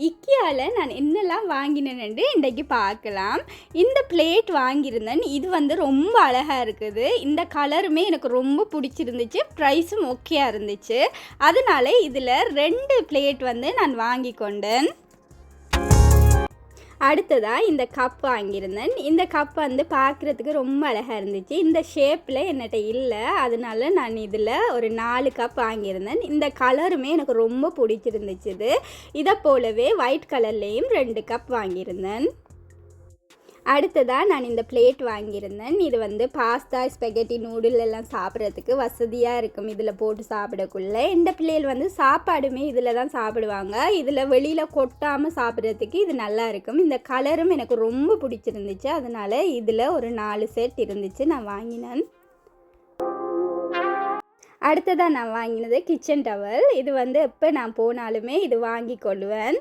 இக்கியாவில் நான் என்னெல்லாம் வாங்கினேன்னு இன்றைக்கி பார்க்கலாம். இந்த பிளேட் வாங்கியிருந்தேன். இது வந்து ரொம்ப அழகாக இருக்குது. இந்த கலருமே எனக்கு ரொம்ப பிடிச்சிருந்துச்சு. ப்ரைஸும் ஓகேயாக இருந்துச்சு. அதனால இதில் 2 பிளேட் வந்து நான் வாங்கி கொண்டேன். அடுத்ததாக இந்த கப் வாங்கியிருந்தேன். இந்த கப் வந்து பார்க்குறதுக்கு ரொம்ப அழகாக இருந்துச்சு. இந்த ஷேப்பில் என்கிட்ட இல்லை, அதனால நான் இதில் ஒரு 4 கப் வாங்கியிருந்தேன். இந்த கலருமே எனக்கு ரொம்ப பிடிச்சிருந்துச்சு. இதை போலவே ஒயிட் கலர்லேயும் 2 கப் வாங்கியிருந்தேன். அடுத்ததாக நான் இந்த பிளேட் வாங்கியிருந்தேன். இது வந்து பாஸ்தா, ஸ்பெகட்டி, நூடுல் எல்லாம் சாப்பிட்றதுக்கு வசதியாக இருக்கும். இதில் போட்டு சாப்பிடக்குள்ளே இந்த பிள்ளைகள் வந்து சாப்பாடுமே இதில் தான் சாப்பிடுவாங்க. இதில் வெளியில் கொட்டாமல் சாப்பிட்றதுக்கு இது நல்லா இருக்கும். இந்த கலரும் எனக்கு ரொம்ப பிடிச்சிருந்துச்சு. அதனால் இதில் ஒரு 4 செட் இருந்துச்சு, நான் வாங்கினேன். அடுத்ததாக நான் வாங்கினது கிச்சன் டவல். இது வந்து எப்போ நான் போனாலுமே இது வாங்கி கொள்ளுவேன்.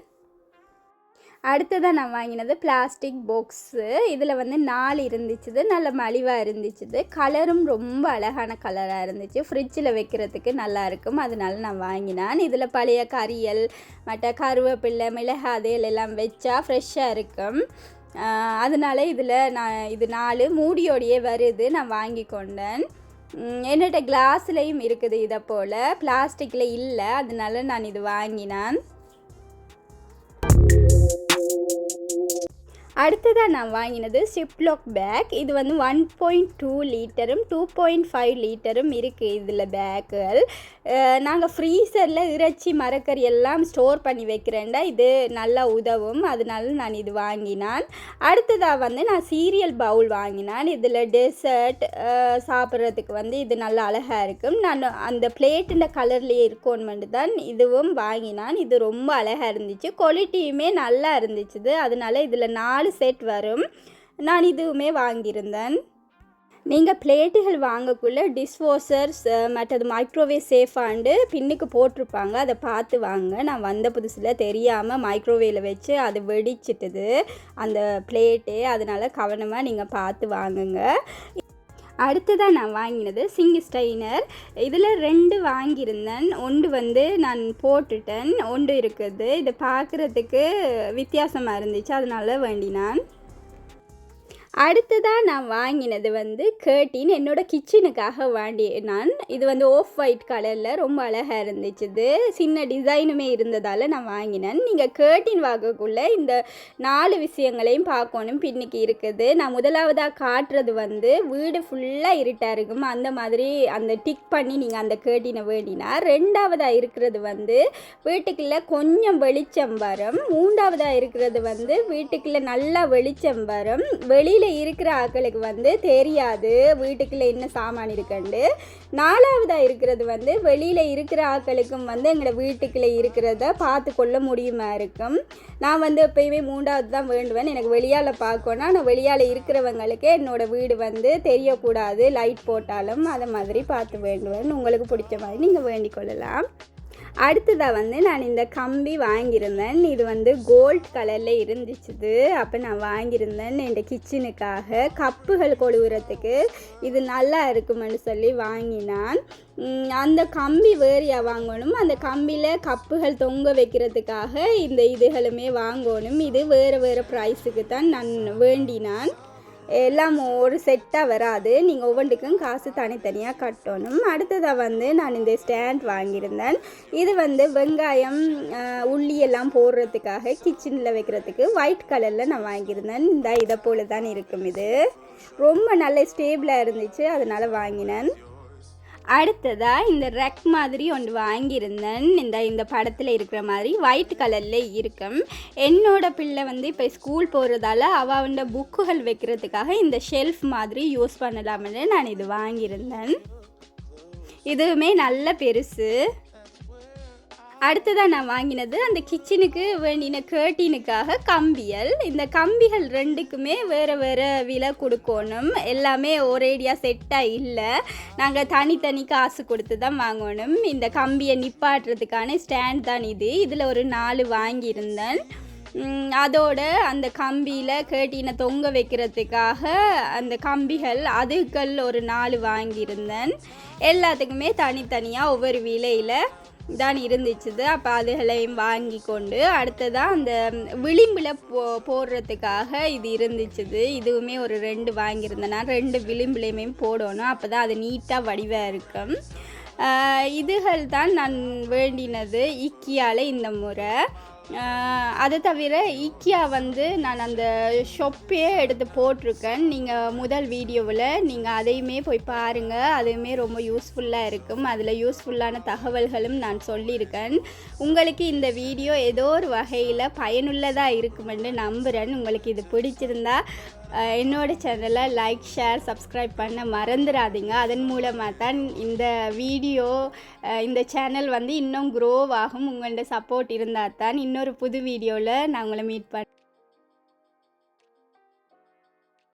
அடுத்ததாக நான் வாங்கினது பிளாஸ்டிக் பாக்ஸு. இதில் வந்து 4 இருந்துச்சு. நல்ல மலிவாக இருந்துச்சு. கலரும் ரொம்ப அழகான கலராக இருந்துச்சு. ஃப்ரிட்ஜில் வைக்கிறதுக்கு நல்லாயிருக்கும். அதனால நான் வாங்கினேன். இதில் பழைய கறியல், மற்ற கருவேப்பிலை, மிளகாய் அதையல் எல்லாம் வச்சா ஃப்ரெஷ்ஷாக இருக்கும். அதனால இதில் இது 4 மூடியோடையே வருது, நான் வாங்கி கொண்டேன். என்னோட கிளாஸ்லேயும் இருக்குது. இதை போல் பிளாஸ்டிக்கில் இல்லை, அதனால நான் இது வாங்கினேன். அடுத்ததாக நான் வாங்கினது சிப்லாக் பேக். இது வந்து 1.2 லிட்டரும் 2.5 லிட்டரும் இருக்குது இதில் பேக்குகள். நாங்கள் ஃப்ரீசரில் இறைச்சி, மரக்கறி எல்லாம் ஸ்டோர் பண்ணி வைக்கிறேன்டா, இது நல்லா உதவும். அதனால நான் இது வாங்கினேன். அடுத்ததாக வந்து நான் சீரியல் பவுல் வாங்கினேன். இதில் டெசர்ட் சாப்பிட்றதுக்கு வந்து இது நல்லா அழகாக இருக்கும். நான் அந்த பிளேட்டின் கலர்லேயே இருக்கணுமெண்டு தான் இதுவும் வாங்கினேன். இது ரொம்ப அழகாக இருந்துச்சு. குவாலிட்டியுமே நல்லா இருந்துச்சு. அதனால இதில் 4 செட் வரும். நான் இதுவுமே வாங்கியிருந்தேன். நீங்கள் பிளேட்டுகள் வாங்கக்குள்ளே டிஷ்வாஷர்ஸ் மற்றது மைக்ரோவேவ் சேஃபாண்டு பின்னுக்கு போட்டிருப்பாங்க, அதை பார்த்து வாங்க. நான் வந்த புதுசில் தெரியாமல் மைக்ரோவேவில் வச்சு அது வெடிச்சிட்டுது அந்த பிளேட்டே. அதனால் கவனமாக நீங்கள் பார்த்து வாங்குங்க. அடுத்ததாக நான் வாங்கினது சிங்க் ஸ்ட்ரெயினர். இதில் 2 வாங்கியிருந்தேன். ஒன்று வந்து நான் போட்டுட்டேன், ஒன்று இருக்குது. இது பார்க்குறதுக்கு வித்தியாசமாக இருந்துச்சு, அதனால வேண்டினான். அடுத்ததாக நான் வாங்கினது வந்து கர்டீன். என்னோடய கிச்சனுக்காக வாங்கினான். இது வந்து ஆஃப் ஒயிட் கலரில் ரொம்ப அழகாக இருந்துச்சு. சின்ன டிசைனுமே இருந்ததால் நான் வாங்கினேன். நீங்கள் கர்டீன் வாங்கக்குள்ளே இந்த 4 விஷயங்களையும் பார்க்கணும் பின்னுக்கு இருக்குது. நான் முதலாவதாக காட்டுறது வந்து வீடு ஃபுல்லாக இருட்டாக இருக்கும், அந்த மாதிரி அந்த டிக் பண்ணி நீங்கள் அந்த கர்டீனை வேண்டினா. 2ஆவதாக இருக்கிறது வந்து வீட்டுக்குள்ளே கொஞ்சம் வெளிச்சம் வரும். 3ஆவதாக இருக்கிறது வந்து வீட்டுக்குள்ளே நல்லா வெளிச்சம் வரும். வெளியில் இருக்கிற ஆட்களுக்கு வந்து தெரியாது வீட்டுக்குள்ள என்ன சாமான் இருக்குண்டு. 4ஆவதாக இருக்கிறது வந்து வெளியில் இருக்கிற ஆட்களுக்கும் வந்து எங்களோட வீட்டுக்குள்ளே இருக்கிறத பார்த்து கொள்ள முடியுமா இருக்கும். நான் வந்து எப்பயுமே 3ஆவது தான் வேண்டுவேன். எனக்கு வெளியால் பார்க்கணும். ஆனால் வெளியால் இருக்கிறவங்களுக்கு என்னோடய வீடு வந்து தெரியக்கூடாது, லைட் போட்டாலும் அதை மாதிரி பார்த்து வேண்டுவேன். உங்களுக்கு பிடிச்ச மாதிரி நீங்கள் வேண்டிக் கொள்ளலாம். அடுத்ததாக வந்து நான் இந்த கம்பி வாங்கியிருந்தேன். இது வந்து கோல்ட் கலரில் இருந்துச்சு. அப்போ நான் வாங்கியிருந்தேன் என் கிச்சனுக்காக. கப்புகள் கொழுவுறதுக்கு இது நல்லா இருக்குமென்னு சொல்லி வாங்கினான். அந்த கம்பி வேறையா வாங்கணும். அந்த கம்பியில் கப்புகள் தொங்க வைக்கிறதுக்காக இந்த இதுகளுமே வாங்கணும். இது வேறு ப்ரைஸுக்கு தான் நான் வேண்டினான். எல்லாம் ஒரு செட்டாக வராது, நீங்கள் ஒவ்வொன்றுக்கும் காசு தனித்தனியாக கட்டணும். அடுத்ததாக வந்து நான் இந்த ஸ்டாண்ட் வாங்கியிருந்தேன். இது வந்து வெங்காயம், உள்ளி எல்லாம் போடுறதுக்காக கிச்சனில் வைக்கிறதுக்கு ஒயிட் கலரில் நான் வாங்கியிருந்தேன். இதை போல தான் இருக்கும். இது ரொம்ப நல்ல ஸ்டேபிளாக இருந்துச்சு, அதனால் வாங்கினேன். அடுத்ததாக இந்த ரெக் மாதிரி ஒன்று வாங்கியிருந்தேன். இந்த படத்தில் இருக்கிற மாதிரி ஒயிட் கலரில் இருக்கும். என்னோட பிள்ளை வந்து இப்போ ஸ்கூல் போகிறதால அவன் புக்குகள் வைக்கிறதுக்காக இந்த ஷெல்ஃப் மாதிரி யூஸ் பண்ணலாம்னு நான் இது வாங்கியிருந்தேன். இதுவுமே நல்ல பெருசு. அடுத்ததாக நான் வாங்கினது அந்த கிச்சனுக்கு வேண்டின கர்டீனுக்காக கம்பிகள். இந்த கம்பிகள் 2க்குமே வேறு விலை கொடுக்கணும். எல்லாமே ஒரேடியாக செட்டாக இல்லை, நாங்கள் தனித்தனி காசு கொடுத்து தான் வாங்கணும். இந்த கம்பியை நிப்பாட்டுறதுக்கான ஸ்டாண்ட் தான் இது. இதில் ஒரு 4 வாங்கியிருந்தேன். அதோட அந்த கம்பியில் கர்டீனை தொங்க வைக்கிறதுக்காக அந்த கம்பிகள் அதுக்கள் ஒரு 4 வாங்கியிருந்தேன். எல்லாத்துக்குமே தனித்தனியாக ஒவ்வொரு விலையில் தான் இருந்துச்சுது. அப்போ அதுகளையும் வாங்கி கொண்டு அடுத்ததாக அந்த விளிம்பில் போடுறதுக்காக இது இருந்துச்சுது. இதுவுமே ஒரு 2 வாங்கியிருந்தேன். நான் 2 விளிம்புலையுமே போடணும், அப்போ தான் அது நீட்டாக வடிவாக இருக்கும். இதுகள் தான் நான் வேண்டினது இக்கியாவில் இந்த முறை. அதை தவிர இக்கியா வந்து நான் அந்த ஷொப்பையே எடுத்து போட்டிருக்கேன். நீங்கள் முதல் வீடியோவில் நீங்கள் அதையுமே போய் பாருங்கள், அதுவுமே ரொம்ப யூஸ்ஃபுல்லாக இருக்கும். அதில் யூஸ்ஃபுல்லான தகவல்களும் நான் சொல்லியிருக்கேன். உங்களுக்கு இந்த வீடியோ ஏதோ ஒரு வகையில் பயனுள்ளதாக இருக்குமென்று நம்புகிறேன். உங்களுக்கு இது பிடிச்சிருந்தா என்னோட சேனலை லைக், ஷேர், சப்ஸ்கிரைப் பண்ண மறந்துடாதீங்க. அதன் மூலமாக தான் இந்த வீடியோ இந்த சேனல் வந்து இன்னும் க்ரோவ் ஆகும். உங்களோட சப்போர்ட் இருந்தால் தான் இன்னொரு புது வீடியோவில் நான் உங்களை மீட்